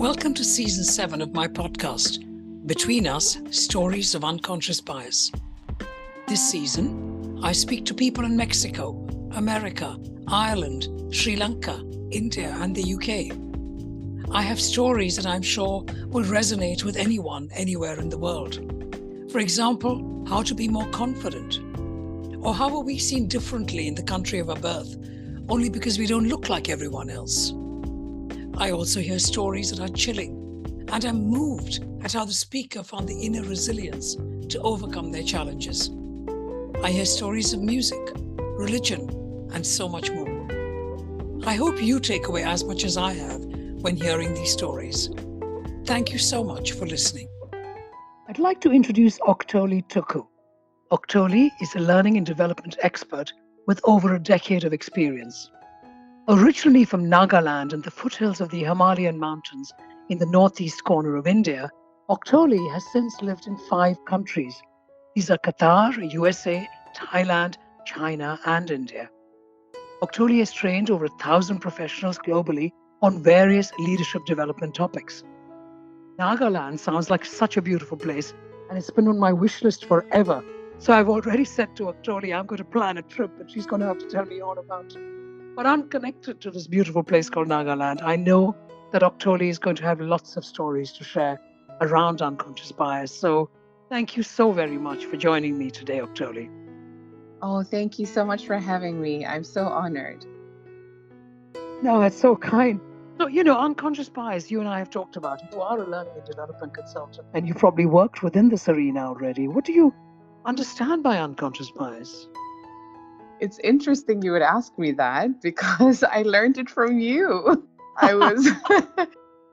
Welcome to Season 7 of my podcast, Between Us, Stories of Unconscious Bias. This season, I speak to people in Mexico, America, Ireland, Sri Lanka, India, and the UK. I have stories that I'm sure will resonate with anyone, anywhere in the world. For example, how to be more confident. Or how are we seen differently in the country of our birth, only because we don't look like everyone else? I also hear stories that are chilling, and I'm moved at how the speaker found the inner resilience to overcome their challenges. I hear stories of music, religion, and so much more. I hope you take away as much as I have when hearing these stories. Thank you so much for listening. I'd like to introduce Octoli Tuccu. Octoli is a learning and development expert with over a decade of experience. Originally from Nagaland and the foothills of the Himalayan mountains in the northeast corner of India, Octoli has since lived in 5 countries. These are Qatar, USA, Thailand, China, and India. Octoli has trained over 1,000 professionals globally on various leadership development topics. Nagaland sounds like such a beautiful place, and it's been on my wish list forever. So I've already said to Octoli I'm going to plan a trip, but she's going to have to tell me all about it. But I'm connected to this beautiful place called Nagaland. I know that Octoli is going to have lots of stories to share around unconscious bias. So thank you so very much for joining me today, Octoli. Oh, thank you so much for having me. I'm so honored. No, that's so kind. So, unconscious bias, you and I have talked about it. You are a learning and development consultant, and you've probably worked within this arena already. What do you understand by unconscious bias? It's interesting you would ask me that because I learned it from you. I was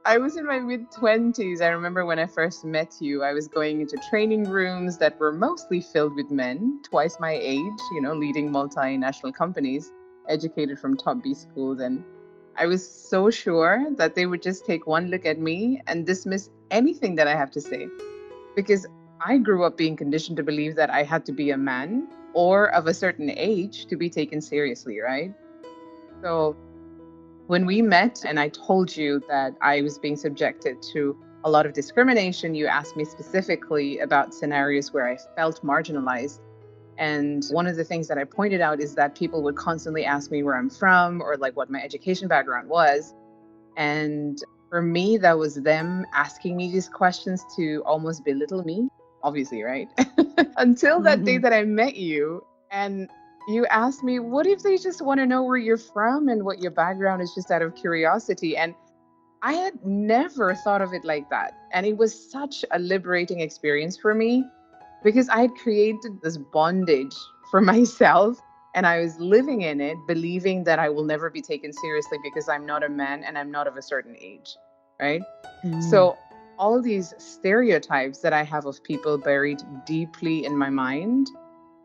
I was in my mid-20s. I remember when I first met you, I was going into training rooms that were mostly filled with men, twice my age, leading multinational companies, educated from top B schools. And I was so sure that they would just take one look at me and dismiss anything that I have to say. Because I grew up being conditioned to believe that I had to be a man or of a certain age to be taken seriously, right? So when we met and I told you that I was being subjected to a lot of discrimination, you asked me specifically about scenarios where I felt marginalized. And one of the things that I pointed out is that people would constantly ask me where I'm from or like what my education background was. And for me, that was them asking me these questions to almost belittle me, obviously, right? Until that day that I met you and you asked me, what if they just want to know where you're from and what your background is just out of curiosity? And I had never thought of it like that. And it was such a liberating experience for me because I had created this bondage for myself and I was living in it, believing that I will never be taken seriously because I'm not a man and I'm not of a certain age, right? So all these stereotypes that I have of people buried deeply in my mind,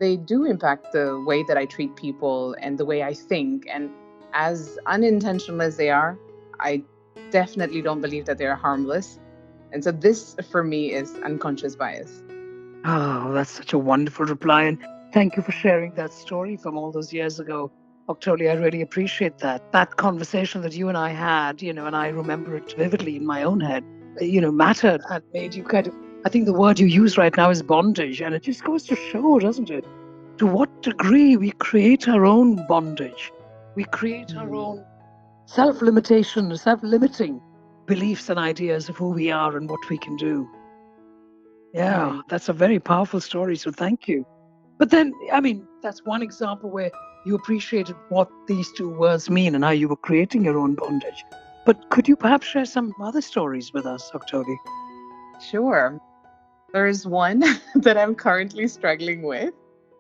they do impact the way that I treat people and the way I think. And as unintentional as they are, I definitely don't believe that they're harmless. And so this, for me, is unconscious bias. Oh, that's such a wonderful reply. And thank you for sharing that story from all those years ago. Octoli, I really appreciate that. That conversation that you and I had, and I remember it vividly in my own head, mattered and made you kind of, I think the word you use right now is bondage. And it just goes to show, doesn't it? To what degree we create our own bondage. We create our own self-limitation, self-limiting beliefs and ideas of who we are and what we can do. Yeah, that's a very powerful story. So thank you. But then, that's one example where you appreciated what these 2 words mean and how you were creating your own bondage. But could you perhaps share some other stories with us, Octoli? Sure. There is one that I'm currently struggling with.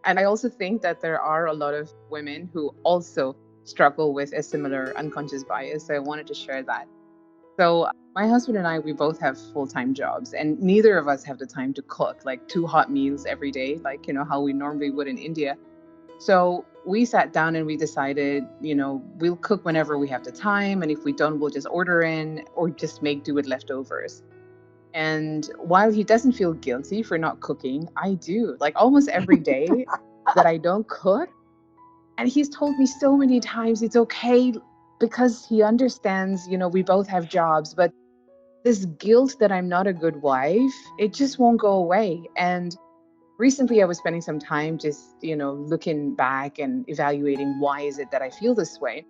And I also think that there are a lot of women who also struggle with a similar unconscious bias. So I wanted to share that. So my husband and I, we both have full-time jobs and neither of us have the time to cook like 2 hot meals every day, like, how we normally would in India. So we sat down and we decided, we'll cook whenever we have the time. And if we don't, we'll just order in or just make do with leftovers. And while he doesn't feel guilty for not cooking, I do. Like almost every day that I don't cook. And he's told me so many times it's okay because he understands, we both have jobs, but this guilt that I'm not a good wife, it just won't go away. And recently I was spending some time just, looking back and evaluating why is it that I feel this way.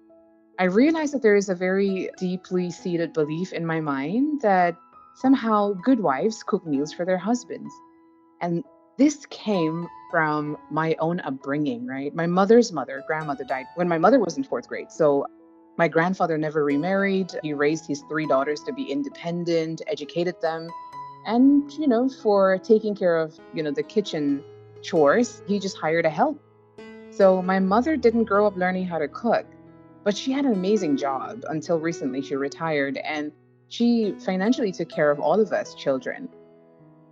I realized that there is a very deeply seated belief in my mind that somehow good wives cook meals for their husbands. And this came from my own upbringing, right? My mother's grandmother died when my mother was in fourth grade. So my grandfather never remarried. He raised his three daughters to be independent, educated them. And, for taking care of, the kitchen chores, he just hired a help. So my mother didn't grow up learning how to cook, but she had an amazing job until recently she retired, and she financially took care of all of us children.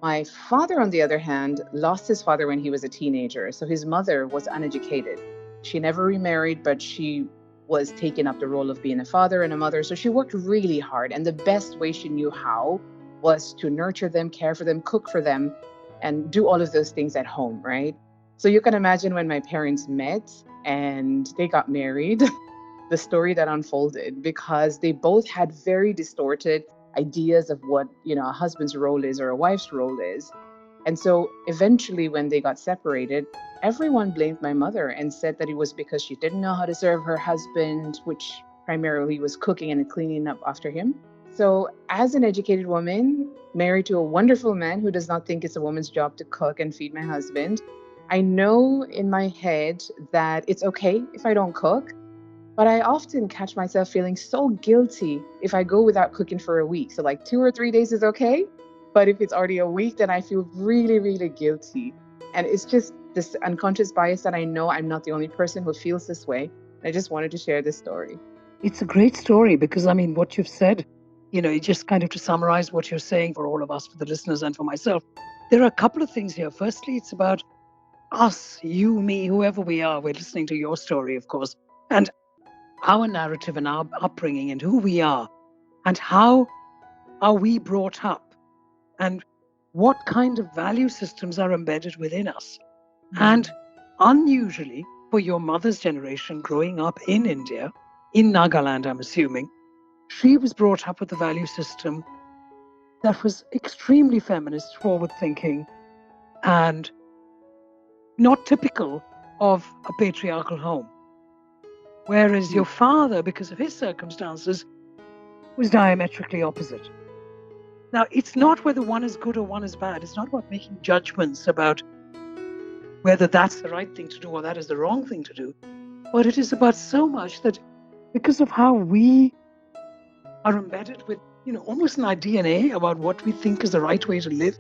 My father, on the other hand, lost his father when he was a teenager, so his mother was uneducated. She never remarried, but she was taking up the role of being a father and a mother, so she worked really hard, and the best way she knew how was to nurture them, care for them, cook for them, and do all of those things at home, right? So you can imagine when my parents met and they got married, the story that unfolded, because they both had very distorted ideas of what, a husband's role is or a wife's role is. And so eventually when they got separated, everyone blamed my mother and said that it was because she didn't know how to serve her husband, which primarily was cooking and cleaning up after him. So as an educated woman, married to a wonderful man who does not think it's a woman's job to cook and feed my husband, I know in my head that it's okay if I don't cook, but I often catch myself feeling so guilty if I go without cooking for a week. So like 2 or 3 days is okay. But if it's already a week, then I feel really, really guilty. And it's just this unconscious bias that I know I'm not the only person who feels this way. I just wanted to share this story. It's a great story because, what you've said, just kind of to summarize what you're saying for all of us, for the listeners and for myself, there are a couple of things here. Firstly, it's about us, you, me, whoever we are. We're listening to your story, of course, and our narrative and our upbringing and who we are and how are we brought up and what kind of value systems are embedded within us. And unusually for your mother's generation growing up in India, in Nagaland, I'm assuming, she was brought up with a value system that was extremely feminist, forward thinking, and not typical of a patriarchal home. Whereas your father, because of his circumstances, was diametrically opposite. Now, it's not whether one is good or one is bad. It's not about making judgments about whether that's the right thing to do or that is the wrong thing to do. But it is about so much that because of how we are embedded with, almost in our DNA about what we think is the right way to live,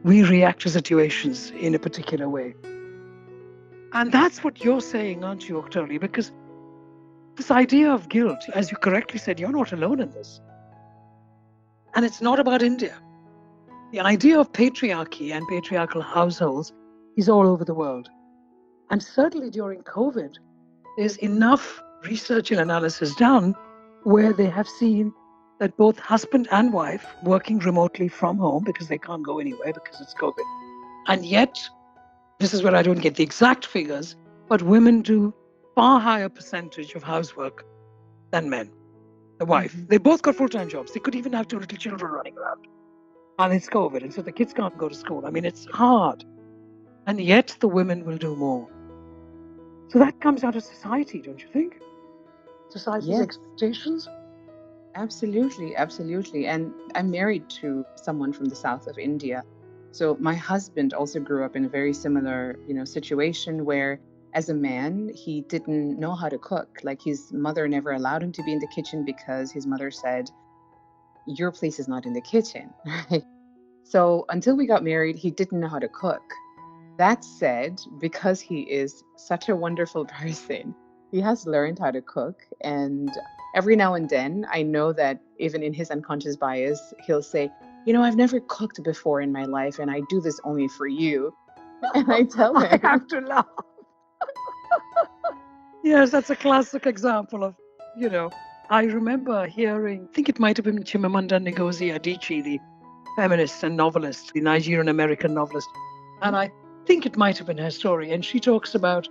we react to situations in a particular way. And that's what you're saying, aren't you, Octoli? Because this idea of guilt, as you correctly said, you're not alone in this. And it's not about India. The idea of patriarchy and patriarchal households is all over the world. And certainly during COVID, there's enough research and analysis done where they have seen that both husband and wife working remotely from home because they can't go anywhere because it's COVID. And yet, this is where I don't get the exact figures, but women do far higher percentage of housework than men. The wife, they both got full-time jobs. They could even have two little children running around. And it's COVID, and so the kids can't go to school. It's hard. And yet the women will do more. So that comes down to society, don't you think? Society's expectations? Absolutely, absolutely. And I'm married to someone from the south of India. So my husband also grew up in a very similar, situation where as a man, he didn't know how to cook. Like his mother never allowed him to be in the kitchen because his mother said, your place is not in the kitchen. Right? So until we got married, he didn't know how to cook. That said, because he is such a wonderful person, he has learned how to cook. And every now and then, I know that even in his unconscious bias, he'll say, I've never cooked before in my life, and I do this only for you. And I tell him, I have to laugh. Yes, that's a classic example of, I remember hearing, I think it might have been Chimamanda Ngozi Adichie, the feminist and novelist, the Nigerian-American novelist. And I think it might have been her story. And she talks about,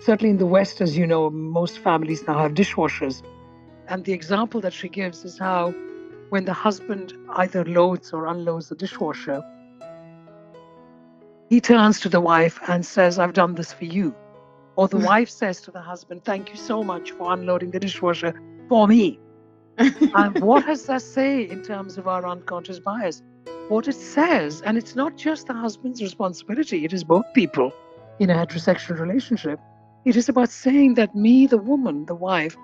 certainly in the West, as you know, most families now have dishwashers. And the example that she gives is how when the husband either loads or unloads the dishwasher, he turns to the wife and says, "I've done this for you." Or the wife says to the husband, "Thank you so much for unloading the dishwasher for me." And what does that say in terms of our unconscious bias? What it says, and it's not just the husband's responsibility, it is both people in a heterosexual relationship. It is about saying that me, the woman, the wife,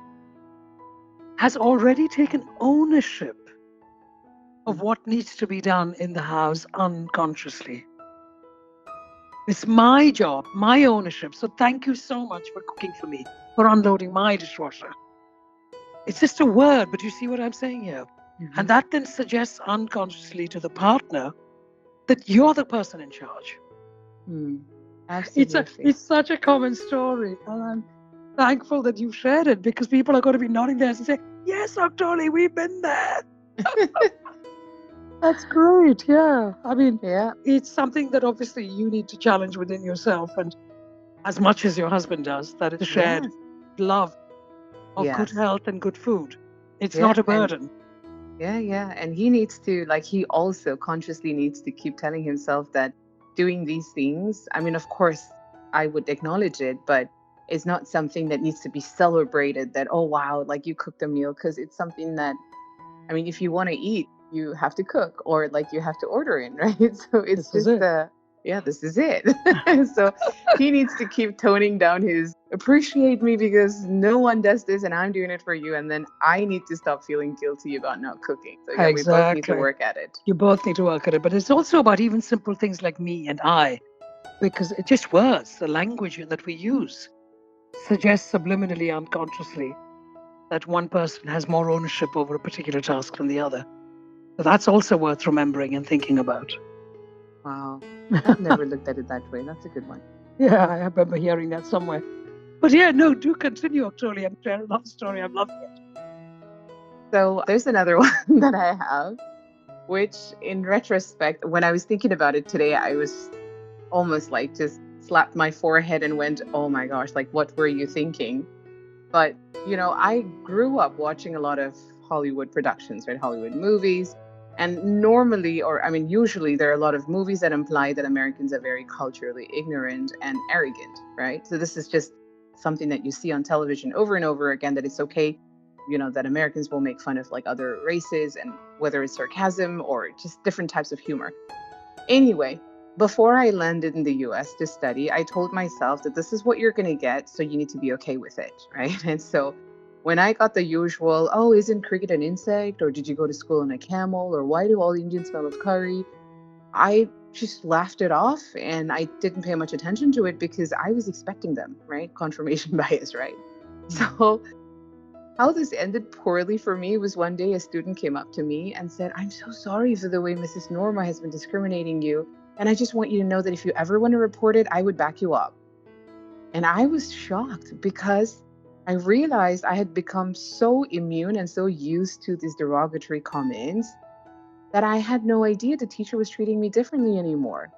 has already taken ownership of what needs to be done in the house unconsciously. It's my job, my ownership. So thank you so much for cooking for me, for unloading my dishwasher. It's just a word, but you see what I'm saying here? Mm-hmm. And that then suggests unconsciously to the partner that you're the person in charge. Absolutely. It's such a common story. And I'm thankful that you've shared it, because people are going to be nodding their heads and say, "Yes, Octoli, we've been there." That's great. Yeah. I mean, Yeah. it's something that obviously you need to challenge within yourself, and as much as your husband does, that it's shared Yes. love of good Yes. health and good food. It's Yeah. not a And burden. yeah. And he needs to, like, he also consciously needs to keep telling himself that doing these things, I mean, of course, I would acknowledge it, but it's not something that needs to be celebrated that, oh, wow, like you cooked a meal, because it's something that, I mean, if you want to eat, you have to cook, or like you have to order in, right? So it's This is just it. yeah, this is it. So he needs to keep toning down his appreciate me because no one does this and I'm doing it for you. And then I need to stop feeling guilty about not cooking. So yeah, we both need to Exactly. work at it. You both need to work at it. But it's also about even simple things like me and I, because it just words, the language that we use suggests subliminally, unconsciously, that one person has more ownership over a particular task than the other. So that's also worth remembering and thinking about. Wow. I've never looked at it that way. That's a good one. Yeah, I remember hearing that somewhere. But yeah, no, do continue, Octoli. I'm sharing another story. I'm loving it. So there's another one that I have, which in retrospect, when I was thinking about it today, I was almost like just slapped my forehead and went, oh my gosh, like what were you thinking? But, I grew up watching a lot of Hollywood productions, right? Hollywood movies. And normally, or I mean, usually there are a lot of movies that imply that Americans are very culturally ignorant and arrogant, right? So this is just something that you see on television over and over again, that it's okay, that Americans will make fun of like other races, and whether it's sarcasm or just different types of humor. Anyway, before I landed in the US to study, I told myself that this is what you're going to get, so you need to be okay with it, right? And so when I got the usual, oh, isn't cricket an insect? Or did you go to school on a camel? Or why do all Indians smell of curry? I just laughed it off and I didn't pay much attention to it because I was expecting them, right? Confirmation bias, right? So how this ended poorly for me was one day a student came up to me and said, "I'm so sorry for the way Mrs. Norma has been discriminating you. And I just want you to know that if you ever want to report it, I would back you up." And I was shocked because I realized I had become so immune and so used to these derogatory comments that I had no idea the teacher was treating me differently anymore.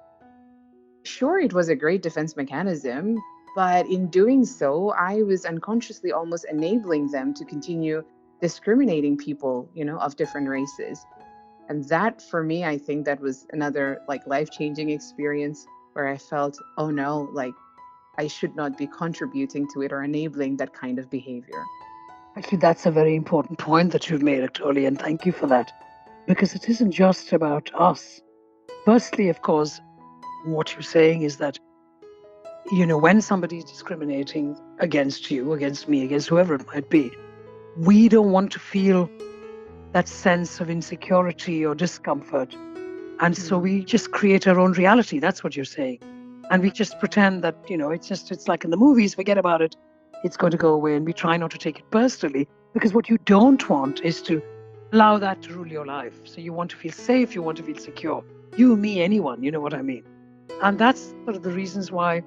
Sure, it was a great defense mechanism, but in doing so, I was unconsciously almost enabling them to continue discriminating people, of different races. And that for me, I think that was another like life-changing experience where I felt, oh no, like I should not be contributing to it or enabling that kind of behavior. Actually, that's a very important point that you've made, Octoli, and thank you for that. Because it isn't just about us. Firstly, of course, what you're saying is that, when somebody is discriminating against you, against me, against whoever it might be, we don't want to feel that sense of insecurity or discomfort. And so we just create our own reality. That's what you're saying. And we just pretend that, it's like in the movies, forget about it. It's going to go away. And we try not to take it personally, because what you don't want is to allow that to rule your life. So you want to feel safe. You want to feel secure. You, me, anyone, you know what I mean? And that's sort of the reasons why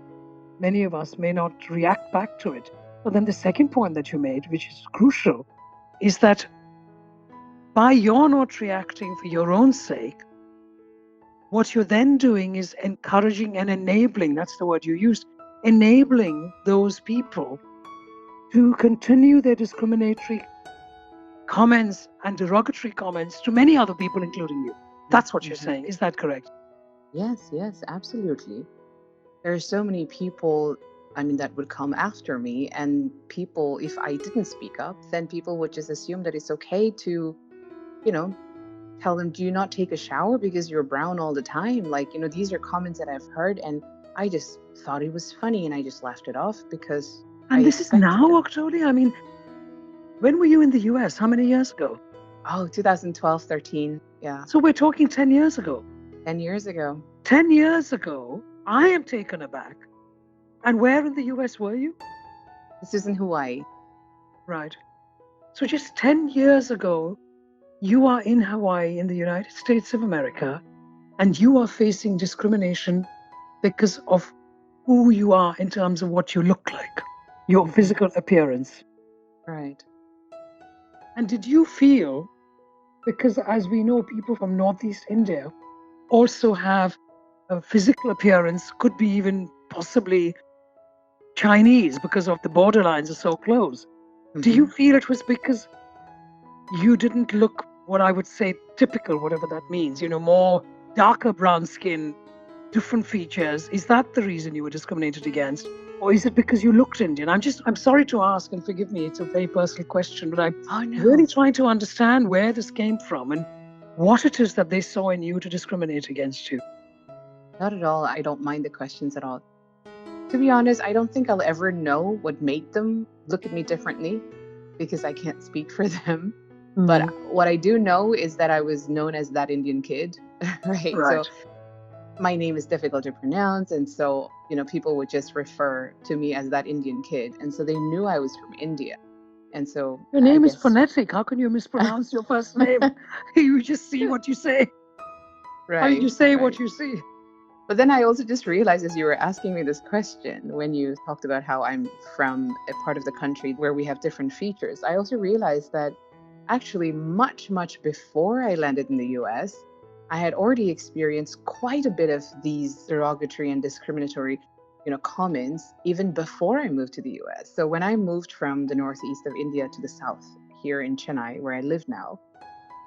many of us may not react back to it. But then the second point that you made, which is crucial, is that by your not reacting for your own sake, what you're then doing is encouraging and enabling, that's the word you used, enabling those people to continue their discriminatory comments and derogatory comments to many other people, including you. That's what you're Mhm. saying. Is that correct? Yes, absolutely. There are so many people, I mean, that would come after me, and people, if I didn't speak up, then people would just assume that it's okay to, you know, tell them, do you not take a shower because you're brown all the time? Like, these are comments that I've heard, and I just thought it was funny and I just laughed it off because I And this is expected now, them. Octoli. I mean, when were you in the US? How many years ago? Oh, 2012, 13. Yeah, So we're talking 10 years ago. 10 years ago. 10 years ago, I am taken aback. And where in the US were you? This is in Hawaii. Right. So just 10 years ago, you are in Hawaii in the United States of America, and you are facing discrimination because of who you are in terms of what you look like, your Mhm. physical appearance. Right. And did you feel, because as we know, people from Northeast India also have a physical appearance, could be even possibly Chinese because of the borderlines are so close. Do you Hmm. feel it was because you didn't look what I would say typical, whatever that means, more darker brown skin, different features? Is that the reason you were discriminated against? Or is it because you looked Indian? I'm sorry to ask, and forgive me, it's a very personal question, but I'm Oh, really no, trying to understand where this came from and what it is that they saw in you to discriminate against you. not at all. I don't mind the questions at all. To be honest, I don't think I'll ever know what made them look at me differently because I can't speak for them. But Mm, what I do know is that I was known as that Indian kid, right? right. So my name is difficult to pronounce. And so, people would just refer to me as that Indian kid. And so they knew I was from India. And so Your I name is guess, phonetic. How can you mispronounce your first name? You just see what you say. How right, you say right. what you see. But then I also just realized as you were asking me this question, when you talked about how I'm from a part of the country where we have different features, I also realized that actually much, much before I landed in the US, I had already experienced quite a bit of these derogatory and discriminatory, comments even before I moved to the US. So when I moved from the northeast of India to the south here in Chennai, where I live now,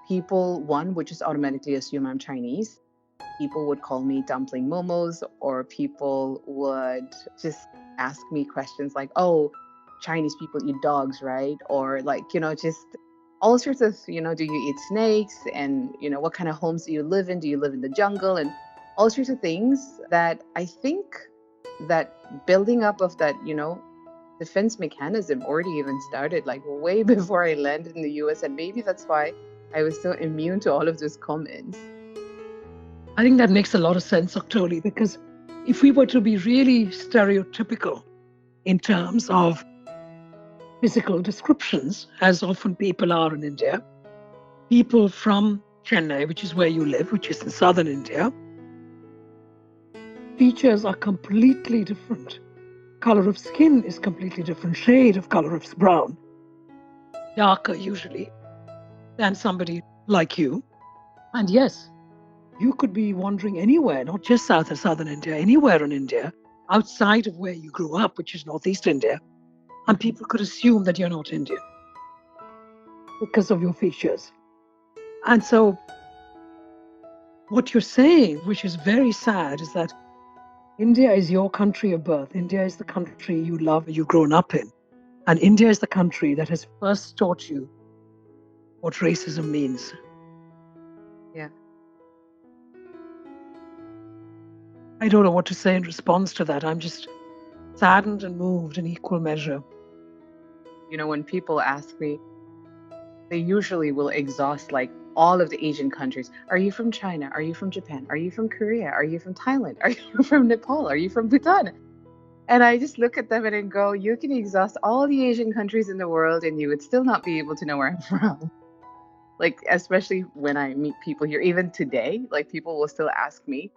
people, one, would just automatically assume I'm Chinese. People would call me dumpling momos, or people would just ask me questions like, oh, Chinese people eat dogs, right? Or like, just all sorts of, do you eat snakes? And, what kind of homes do you live in? Do you live in the jungle? And all sorts of things that I think that building up of that, defense mechanism already even started like way before I landed in the US. And maybe that's why I was so immune to all of those comments. I think that makes a lot of sense, Octoli, because if we were to be really stereotypical in terms of physical descriptions, as often people are in India, people from Chennai, which is where you live, which is in southern India, features are completely different. Color of skin is completely different, shade of color of brown, darker usually than somebody like you. And yes, you could be wandering anywhere, not just south or southern India, anywhere in India, outside of where you grew up, which is northeast India, and Mhm. people could assume that you're not Indian because of your features. And so, what you're saying, which is very sad, is that India is your country of birth. India is the country you love, you've grown up in. And India is the country that has first taught you what racism means. Yeah. I don't know what to say in response to that. I'm just saddened and moved in equal measure. When people ask me, they usually will exhaust like all of the Asian countries. Are you from China? Are you from Japan? Are you from Korea? Are you from Thailand? Are you from Nepal? Are you from Bhutan? And I just look at them and I go, you can exhaust all the Asian countries in the world and you would still not be able to know where I'm from. Like, especially when I meet people here, even today, like people will still ask me.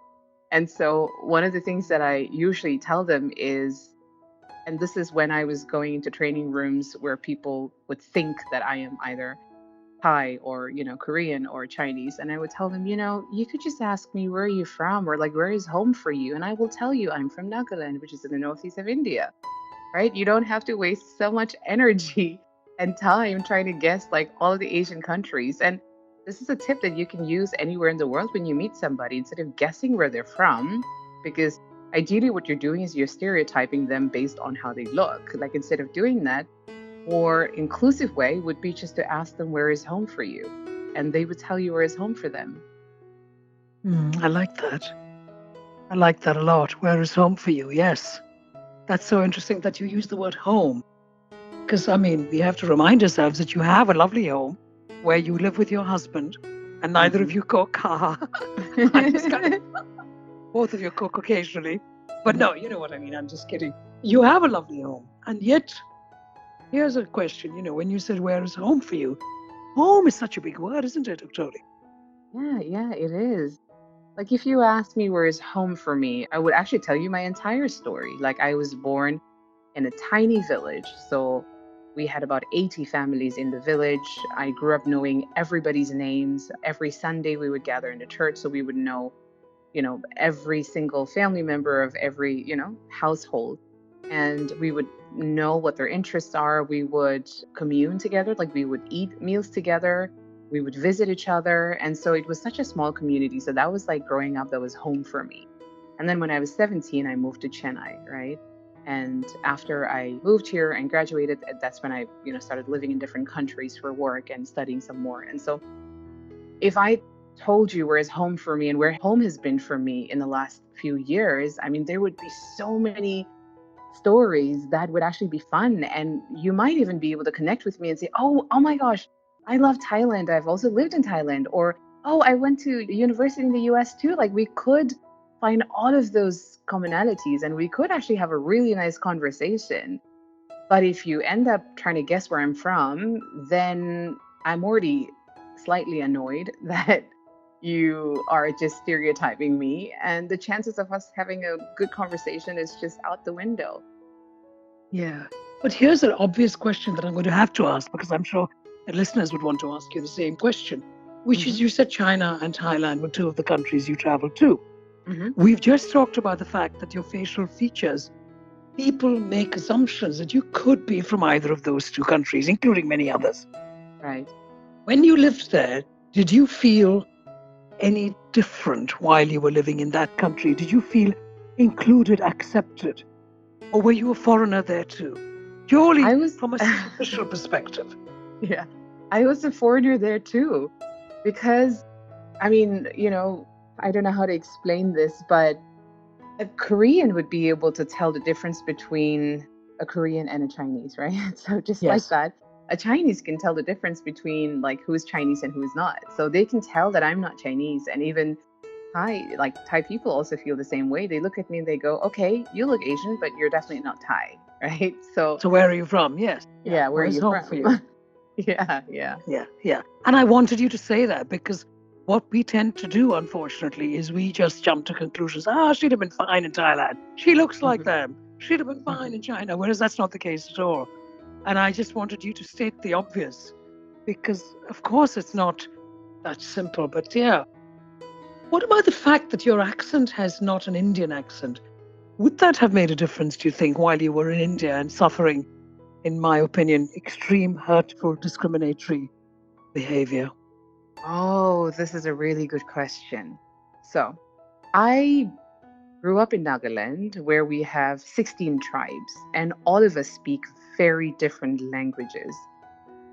And so one of the things that I usually tell them is, and this is when I was going into training rooms where people would think that I am either Thai or, Korean or Chinese. And I would tell them, you could just ask me, where are you from? Or like, where is home for you? And I will tell you I'm from Nagaland, which is in the northeast of India, right? You don't have to waste so much energy and time trying to guess like all of the Asian countries. And this is a tip that you can use anywhere in the world when you meet somebody instead of guessing where they're from, because ideally what you're doing is you're stereotyping them based on how they look. Like instead of doing that, more inclusive way would be just to ask them where is home for you, and they would tell you where is home for them. I like that. I like that a lot. Where is home for you? Yes. That's so interesting that you use the word home. Because, I mean, we have to remind ourselves that you have a lovely home where you live with your husband and neither of Mhm. you cook. I'm just kind of, both of you cook occasionally. But no, you know what I mean. I'm just kidding. You have a lovely home. And yet, here's a question. When you said, where is home for you? Home is such a big word, isn't it, Octoli? Yeah, it is. Like if you asked me where is home for me, I would actually tell you my entire story. Like I was born in a tiny village. So we had about 80 families in the village. I grew up knowing everybody's names. Every Sunday we would gather in the church so we would know, every single family member of every, household. And we would know what their interests are. We would commune together, like we would eat meals together. We would visit each other. And so it was such a small community. So that was like growing up, that was home for me. And then when I was 17, I moved to Chennai, right? And after I moved here and graduated, that's when I, started living in different countries for work and studying some more. And so if I told you where is home for me and where home has been for me in the last few years, I mean, there would be so many stories that would actually be fun. And you might even be able to connect with me and say, oh my gosh, I love Thailand. I've also lived in Thailand. Or, oh, I went to university in the US too. Like we could find all of those commonalities and we could actually have a really nice conversation. But if you end up trying to guess where I'm from, then I'm already slightly annoyed that you are just stereotyping me. And the chances of us having a good conversation is just out the window. Yeah. But here's an obvious question that I'm going to have to ask because I'm sure that listeners would want to ask you the same question, which Hmm. is you said China and Thailand were two of the countries you traveled to. Hmm. We've just talked about the fact that your facial features, people make assumptions that you could be from either of those two countries, including many others. Right. When you lived there, did you feel any different while you were living in that country? Did you feel included, accepted? Or were you a foreigner there too? Purely I was, from a superficial perspective. yeah, I was a foreigner there too, because I mean, I don't know how to explain this, but a Korean would be able to tell the difference between a Korean and a Chinese, right? So just like Yes. that, a Chinese can tell the difference between like who's Chinese and who's not. So they can tell that I'm not Chinese. And even Thai people also feel the same way. They look at me and they go, okay, you look Asian, but you're definitely not Thai, right? So So where are you from? Yes. Yeah. yeah, where are Where's you home for from? you? Yeah. Yeah. Yeah. And I wanted you to say that because what we tend to do, unfortunately, is we just jump to conclusions. She'd have been fine in Thailand. She looks like Hmm. them. She'd have been fine in China. Whereas that's not the case at all. And I just wanted you to state the obvious because, of course, it's not that simple. But yeah. What about the fact that your accent has not an Indian accent? Would that have made a difference, do you think, while you were in India and suffering, in my opinion, extreme hurtful, discriminatory behavior? Oh, this is a really good question. So I grew up in Nagaland, where we have 16 tribes, and all of us speak very different languages.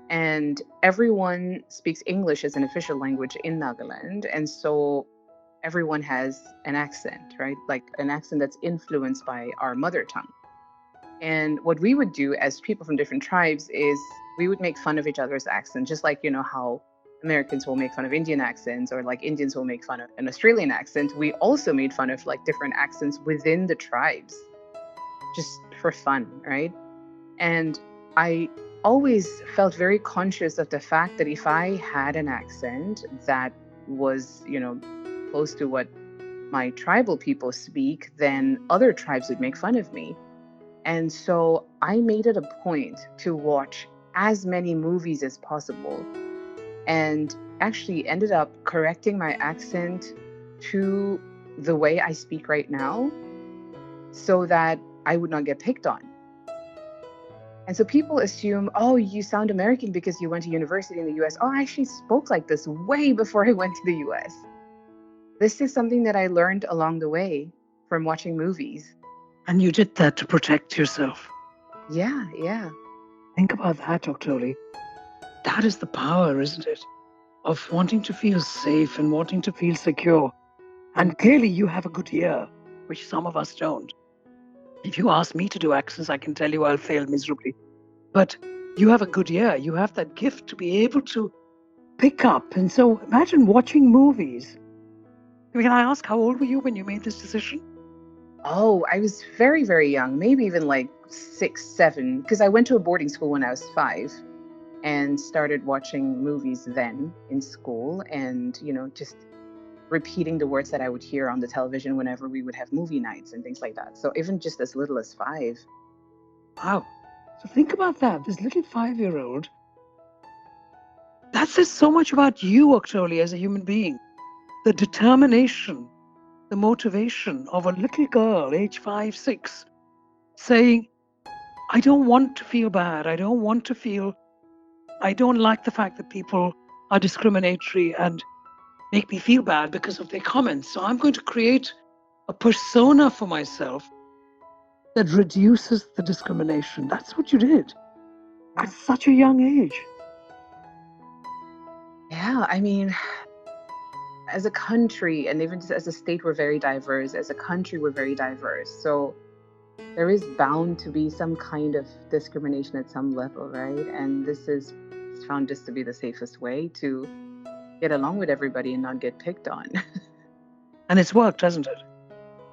And everyone speaks English as an official language in Nagaland. And so everyone has an accent, right? Like an accent that's influenced by our mother tongue. And what we would do as people from different tribes is we would make fun of each other's accent, just like, how Americans will make fun of Indian accents or like Indians will make fun of an Australian accent. We also made fun of like different accents within the tribes just for fun, right? And I always felt very conscious of the fact that if I had an accent that was, close to what my tribal people speak, then other tribes would make fun of me. And so I made it a point to watch as many movies as possible and actually ended up correcting my accent to the way I speak right now so that I would not get picked on. And so people assume, oh, you sound American because you went to university in the US. Oh, I actually spoke like this way before I went to the US. This is something that I learned along the way from watching movies. And you did that to protect yourself. Yeah, yeah. Think about that, Octoli. That is the power, isn't it? Of wanting to feel safe and wanting to feel secure. And clearly you have a good ear, which some of us don't. If you ask me to do accents, I can tell you I'll fail miserably. But you have a good ear. You have that gift to be able to pick up. And so imagine watching movies. Can I ask, how old were you when you made this decision? Oh, I was very, very young, maybe even like 6, 7, because I went to a boarding school when I was 5 and started watching movies then in school and, just repeating the words that I would hear on the television whenever we would have movie nights and things like that. So even just as little as 5. Wow. So think about that. This little 5-year-old. That says so much about you, Octoli, as a human being. The determination, the motivation of a little girl, age 5, 6, saying, I don't want to feel bad. I don't like the fact that people are discriminatory and make me feel bad because of their comments. So I'm going to create a persona for myself that reduces the discrimination. That's what you did at such a young age. Yeah, I mean, as a country and even just as a state, we're very diverse. As a country, we're very diverse. So there is bound to be some kind of discrimination at some level, right? And this is found just to be the safest way to get along with everybody and not get picked on. And it's worked, hasn't it?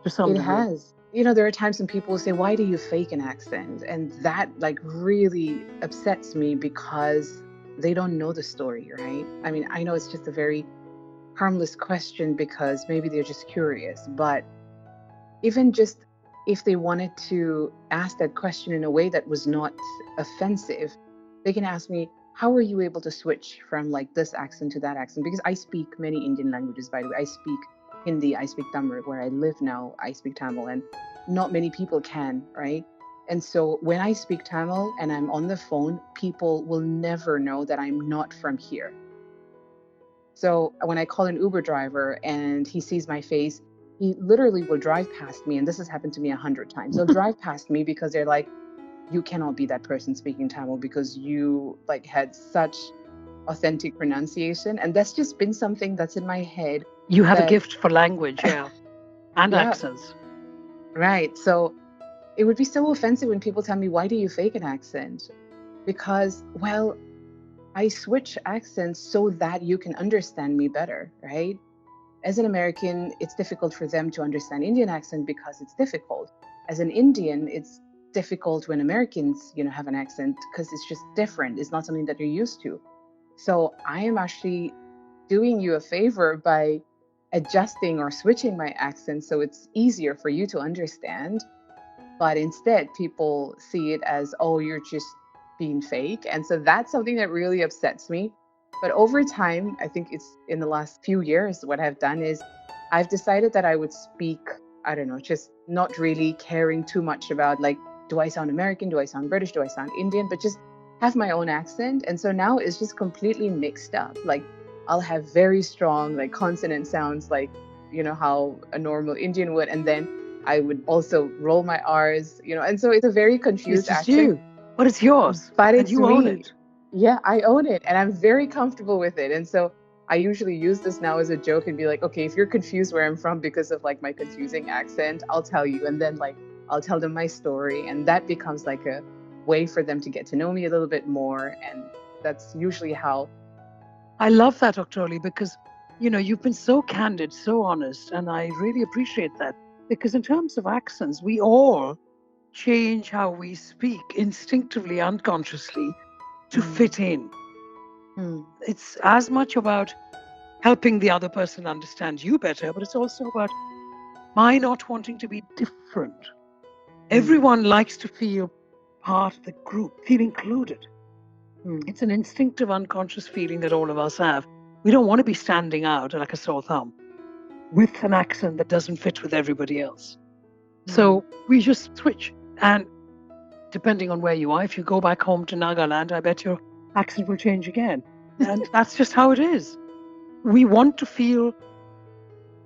To some It degree. has. There are times when people will say, why do you fake an accent? And that really upsets me because they don't know the story, right? I mean, I know it's just a very harmless question because maybe they're just curious, but even just if they wanted to ask that question in a way that was not offensive, they can ask me, how are you able to switch from like this accent to that accent? Because I speak many Indian languages, by the way. I speak Hindi, I speak Tamil. Where I live now, I speak Tamil, and not many people can, right? And so when I speak Tamil and I'm on the phone, people will never know that I'm not from here. So when I call an Uber driver and he sees my face, he literally will drive past me. And this has happened to me 100 times. They'll drive past me because they're like, you cannot be that person speaking Tamil because you like had such authentic pronunciation. And that's just been something that's in my head. You have a gift for language, yeah. And Yeah. accents. Right. So it would be so offensive when people tell me, why do you fake an accent? Because, well, I switch accents so that you can understand me better, right? As an American, it's difficult for them to understand Indian accent because it's difficult. As an Indian, it's difficult when Americans, have an accent because it's just different. It's not something that you're used to. So I am actually doing you a favor by adjusting or switching my accent so it's easier for you to understand. But instead, people see it as, oh, you're just being fake. And so that's something that really upsets me. But over time, I think it's in the last few years, what I've done is I've decided that I would speak, I don't know, just not really caring too much about like, do I sound American? Do I sound British? Do I sound Indian? But just have my own accent. And so now it's just completely mixed up. Like I'll have very strong like consonant sounds, like, how a normal Indian would. And then I would also roll my R's, and so it's a very confused It's just accent. you, but it's yours. But and it's you own it. Yeah, I own it and I'm very comfortable with it. And so I usually use this now as a joke and be like, okay, if you're confused where I'm from because of like my confusing accent, I'll tell you. And then like, I'll tell them my story. And that becomes like a way for them to get to know me a little bit more. And that's usually how. I love that, Octoli, because, you've been so candid, so honest. And I really appreciate that. Because in terms of accents, we all change how we speak instinctively, unconsciously to fit in. It's as much about helping the other person understand you better, but it's also about my not wanting to be different. Everyone likes to feel part of the group, feel included. It's an instinctive, unconscious feeling that all of us have. We don't want to be standing out like a sore thumb with an accent that doesn't fit with everybody else. So we just switch. And depending on where you are, if you go back home to Nagaland, I bet your accent will change again. And that's just how it is. We want to feel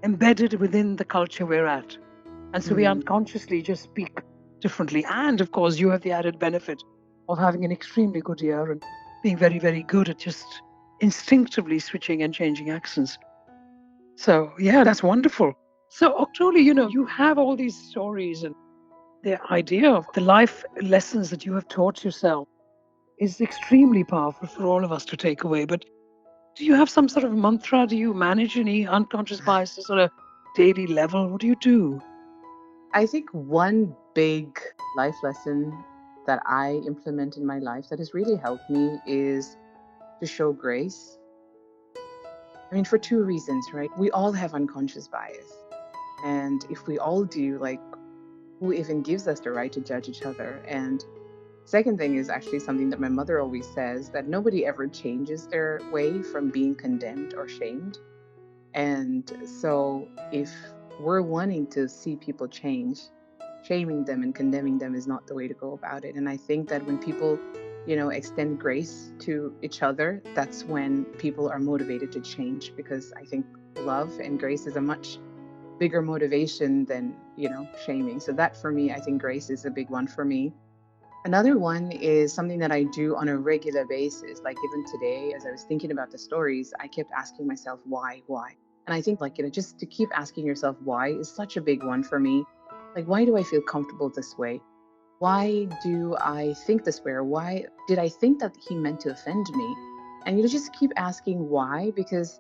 embedded within the culture we're at. And so we unconsciously just speak differently. And of course, you have the added benefit of having an extremely good ear and being very, very good at just instinctively switching and changing accents. So, yeah, that's wonderful. So, Octoli, you have all these stories, and the idea of the life lessons that you have taught yourself is extremely powerful for all of us to take away. But do you have some sort of mantra? Do you manage any unconscious biases on a daily level? What do you do? I think one big life lesson that I implement in my life that has really helped me is to show grace. I mean, for two reasons, right? We all have unconscious bias. And if we all do, like, who even gives us the right to judge each other? And second thing is actually something that my mother always says, that nobody ever changes their way from being condemned or shamed. And so if we're wanting to see people change, shaming them and condemning them is not the way to go about it. And I think that when people, extend grace to each other, that's when people are motivated to change, because I think love and grace is a much bigger motivation than, shaming. So that for me, I think grace is a big one for me. Another one is something that I do on a regular basis. Like even today, as I was thinking about the stories, I kept asking myself, why? And I think just to keep asking yourself why is such a big one for me. Like, why do I feel comfortable this way? Why do I think this way? Or why did I think that he meant to offend me? And just keep asking why, because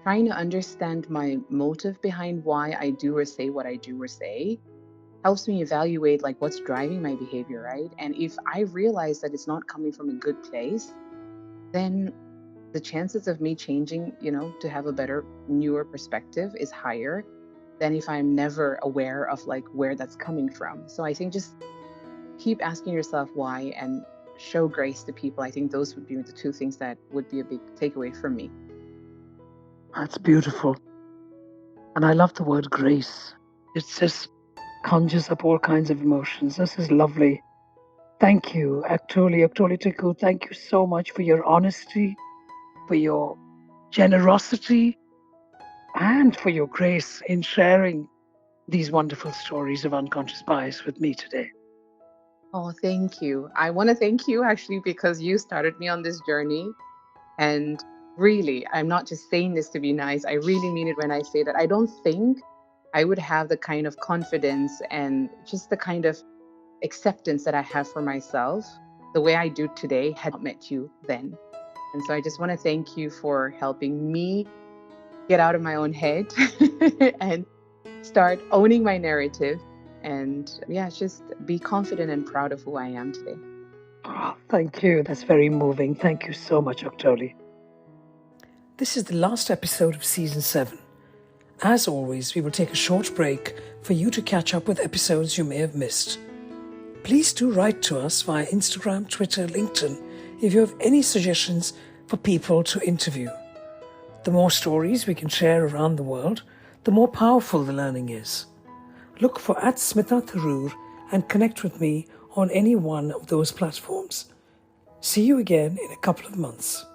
trying to understand my motive behind why I do or say what I do or say helps me evaluate like what's driving my behavior, right? And if I realize that it's not coming from a good place, then the chances of me changing, to have a better, newer perspective is higher than if I'm never aware of like where that's coming from. So I think just keep asking yourself why and show grace to people. I think those would be the two things that would be a big takeaway for me. That's beautiful. And I love the word grace. It just conjures up all kinds of emotions. This is lovely. Thank you, Octoli Tuccu. Thank you so much for your honesty, for your generosity, and for your grace in sharing these wonderful stories of unconscious bias with me today. Oh, thank you. I want to thank you actually because you started me on this journey. And really, I'm not just saying this to be nice. I really mean it when I say that I don't think I would have the kind of confidence and just the kind of acceptance that I have for myself the way I do today had not met you then. And so I just want to thank you for helping me get out of my own head and start owning my narrative. And just be confident and proud of who I am today. Oh, thank you. That's very moving. Thank you so much, Octoli. This is the last episode of Season 7. As always, we will take a short break for you to catch up with episodes you may have missed. Please do write to us via Instagram, Twitter, LinkedIn if you have any suggestions for people to interview. The more stories we can share around the world, the more powerful the learning is. Look for @SmithaTharoor and connect with me on any one of those platforms. See you again in a couple of months.